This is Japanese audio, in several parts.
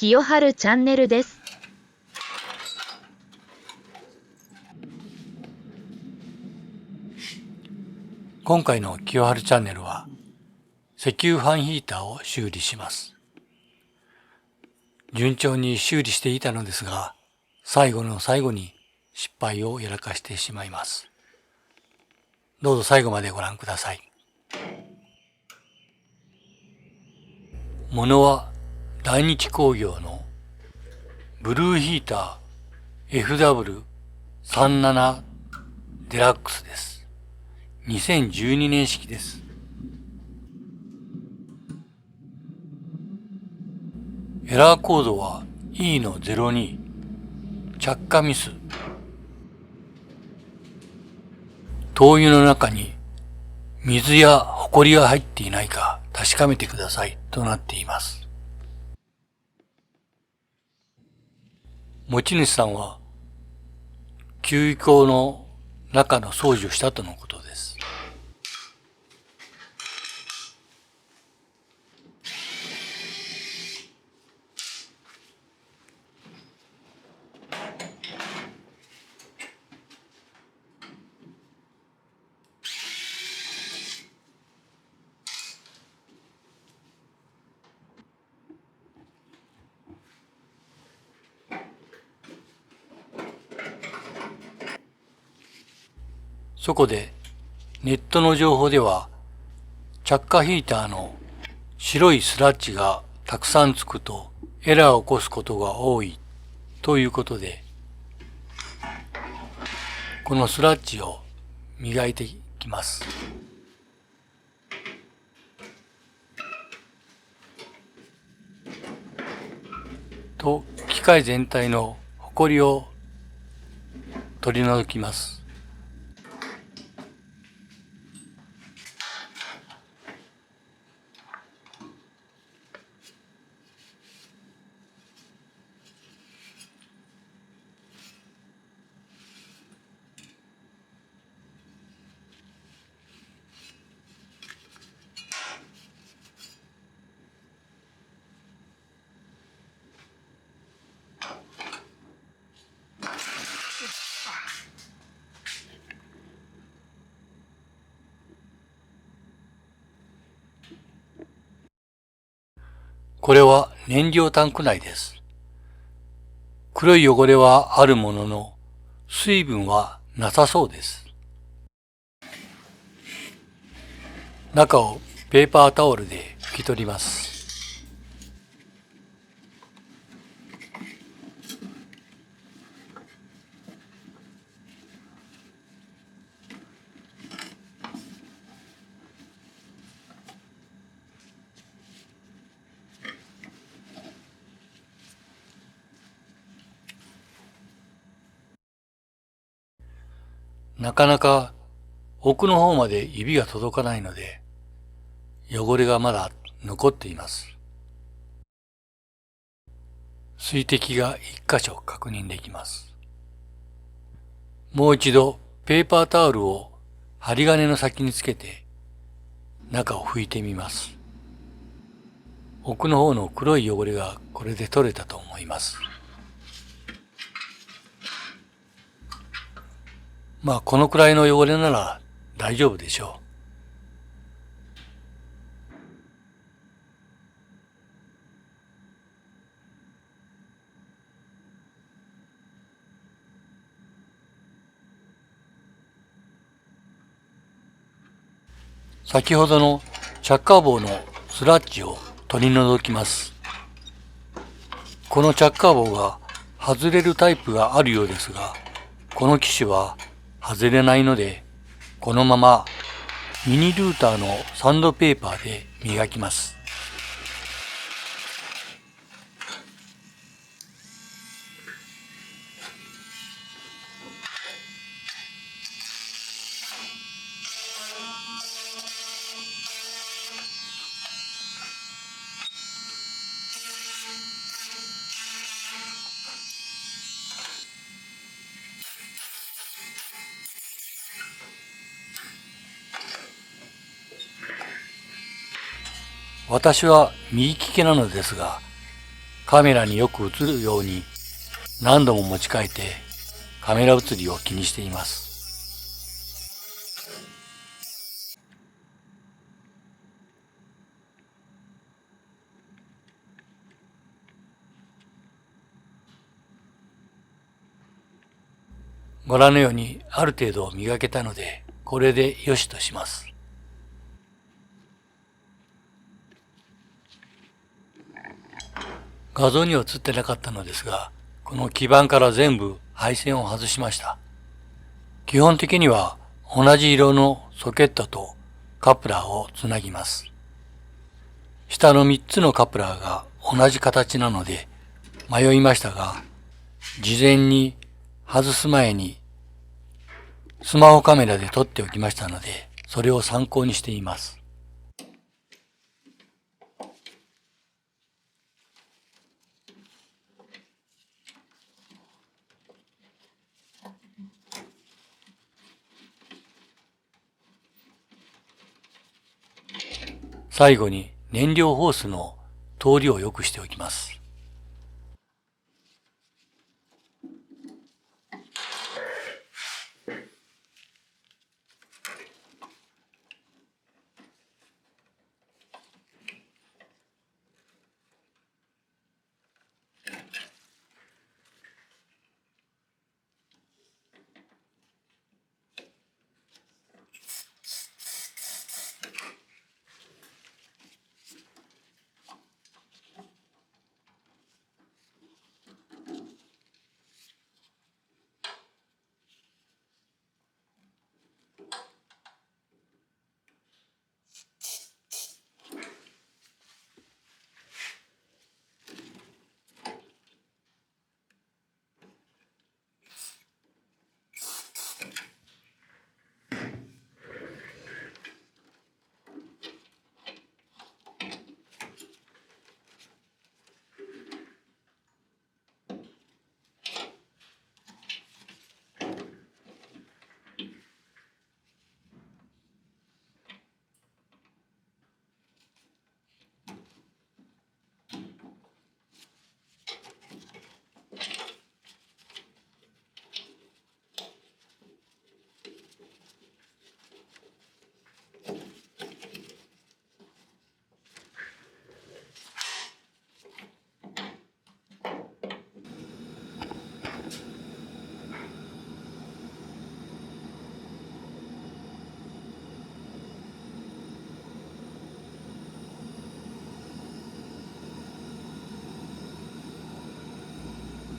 清春チャンネルです。今回の清春チャンネルは石油ファンヒーターを修理します。順調に修理していたのですが、最後の最後に失敗をやらかしてしまいます。どうぞ最後までご覧ください。ものは大日工業のブルーヒーター FW37 デラックスです。2012年式です。エラーコードは E の02、着火ミス。灯油の中に水やホコリが入っていないか確かめてくださいとなっています。持ち主さんは給油口の中の掃除をしたとのことです。そこでネットの情報では着火ヒーターの白いスラッジがたくさんつくとエラーを起こすことが多いということで、このスラッジを磨いていきます。と機械全体のホコリを取り除きます。これは燃料タンク内です。黒い汚れはあるものの、水分はなさそうです。中をペーパータオルで拭き取ります。なかなか奥の方まで指が届かないので、汚れがまだ残っています。水滴が一箇所確認できます。もう一度ペーパータオルを針金の先につけて中を拭いてみます。奥の方の黒い汚れがこれで取れたと思います。まあこのくらいの汚れなら大丈夫でしょう。先ほどの着火棒のスラッジを取り除きます。この着火棒が外れるタイプがあるようですが、この機種は外れないので、このままミニルーターのサンドペーパーで磨きます。私は右利きなのですが、カメラによく映るように何度も持ち替えてカメラ映りを気にしています。ご覧のようにある程度磨けたので、これでよしとします。画像には映ってなかったのですが、この基板から全部配線を外しました。基本的には同じ色のソケットとカプラーをつなぎます。下の3つのカプラーが同じ形なので迷いましたが、事前に外す前にスマホカメラで撮っておきましたので、それを参考にしています。最後に燃料ホースの通りを良くしておきます。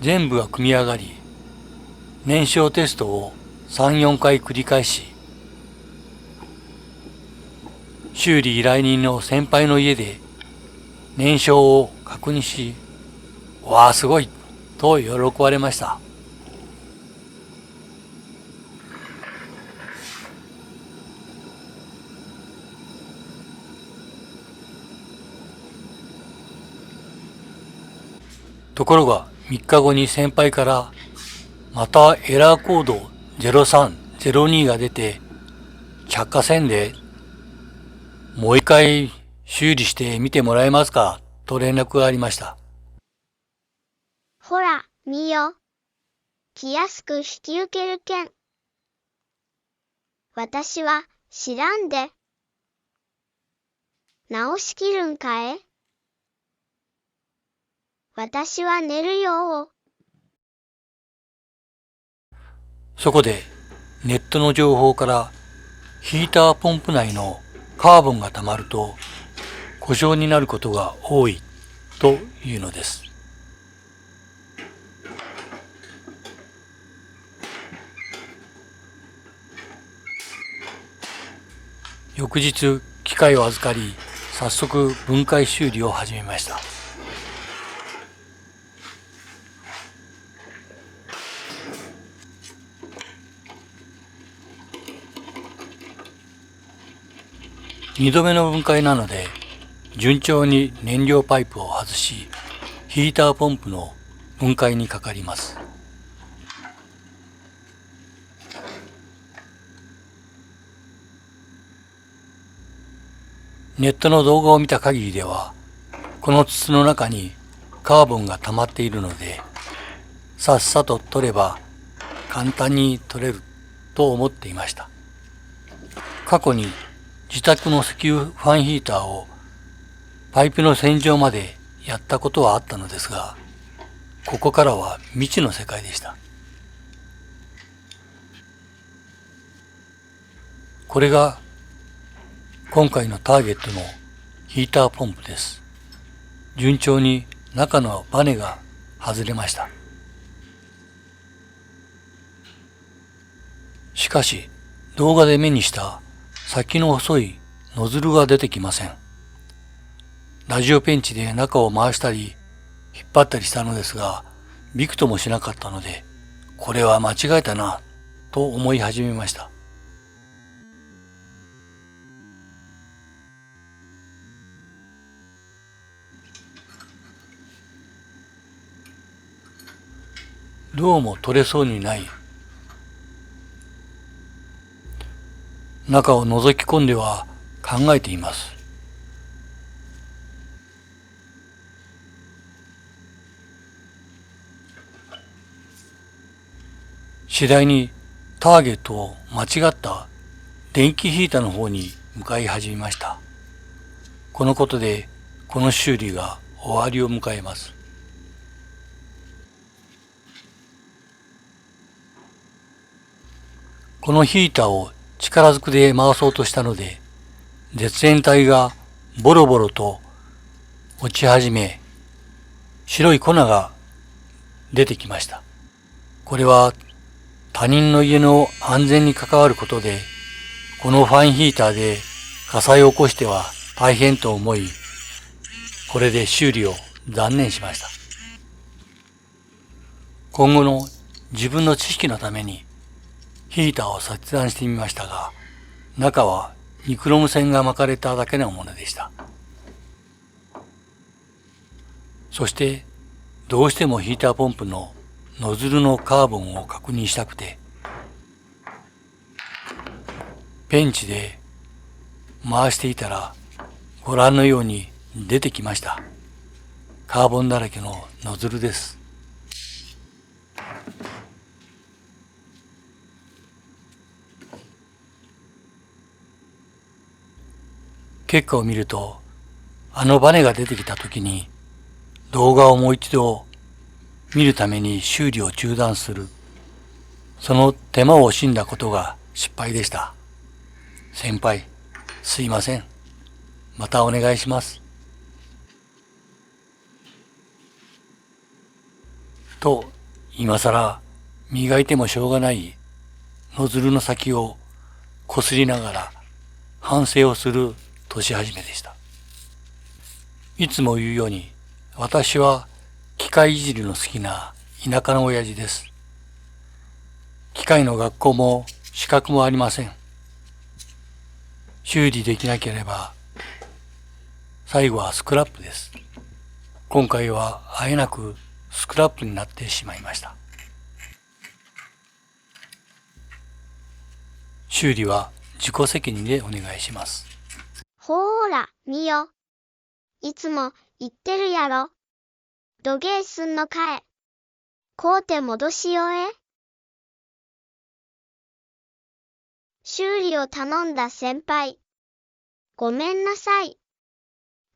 全部が組み上がり、燃焼テストを3、4回繰り返し、修理依頼人の先輩の家で燃焼を確認し、わあすごいと喜ばれました。ところが3日後に先輩からまたエラーコード0302が出て、着火せんでもう一回修理してみてもらえますかと連絡がありました。ほら、見よ。気安く引き受けるけん。私は知らんで。直しきるんかえ？私は寝るよ。そこでネットの情報からヒーターポンプ内のカーボンが溜まると故障になることが多いというのです。翌日機械を預かり、早速分解修理を始めました。2度目の分解なので、順調に燃料パイプを外し、ヒーターポンプの分解にかかります。ネットの動画を見た限りでは、この筒の中にカーボンが溜まっているので、さっさと取れば簡単に取れると思っていました。過去に自宅の石油ファンヒーターをパイプの洗浄までやったことはあったのですが、ここからは未知の世界でした。これが今回のターゲットのヒーターポンプです。順調に中のバネが外れました。しかし動画で目にした先の細いノズルが出てきません。ラジオペンチで中を回したり引っ張ったりしたのですが、びくともしなかったので、これは間違えたなと思い始めました。どうも取れそうにない。中を覗き込んでは考えています。次第にターゲットを間違った電気ヒーターの方に向かい始めました。このことでこの修理が終わりを迎えます。このヒーターを力ずくで回そうとしたので、絶縁体がボロボロと落ち始め、白い粉が出てきました。これは他人の家の安全に関わることで、このファンヒーターで火災を起こしては大変と思い、これで修理を断念しました。今後の自分の知識のためにヒーターを切断してみましたが、中はニクロム線が巻かれただけのものでした。そしてどうしてもヒーターポンプのノズルのカーボンを確認したくて、ペンチで回していたらご覧のように出てきました。カーボンだらけのノズルです。結果を見ると、あのバネが出てきた時に動画をもう一度見るために修理を中断する。その手間を惜しんだことが失敗でした。先輩、すいません。またお願いします。と、今更磨いてもしょうがないノズルの先をこすりながら反省をする年始めでした。いつも言うように、私は機械いじりの好きな田舎の親父です。機械の学校も資格もありません。修理できなければ最後はスクラップです。今回はあえなくスクラップになってしまいました。修理は自己責任でお願いします。ほーら、みよ。いつも言ってるやろ。どげーすんのかえ。こうて戻しよえ。修理を頼んだ先輩。ごめんなさい。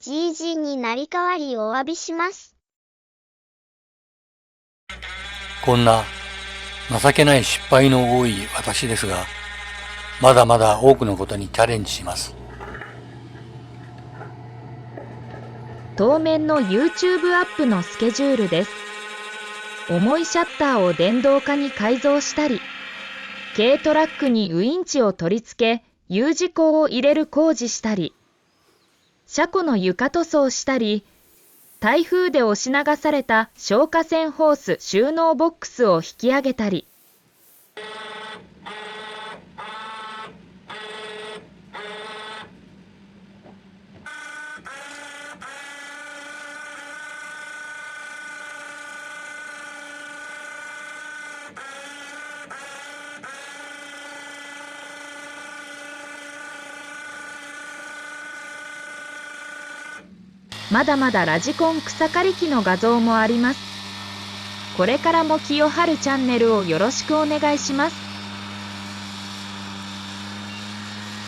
じいじになり代わりお詫びします。こんな情けない失敗の多い私ですが、まだまだ多くのことにチャレンジします。当面の YouTube アップのスケジュールです。重いシャッターを電動化に改造したり、軽トラックにウインチを取り付け、U 字工を入れる工事したり、車庫の床塗装したり、台風で押し流された消火栓ホース収納ボックスを引き上げたり、まだまだラジコン草刈り機の画像もあります。これからも清春チャンネルをよろしくお願いします。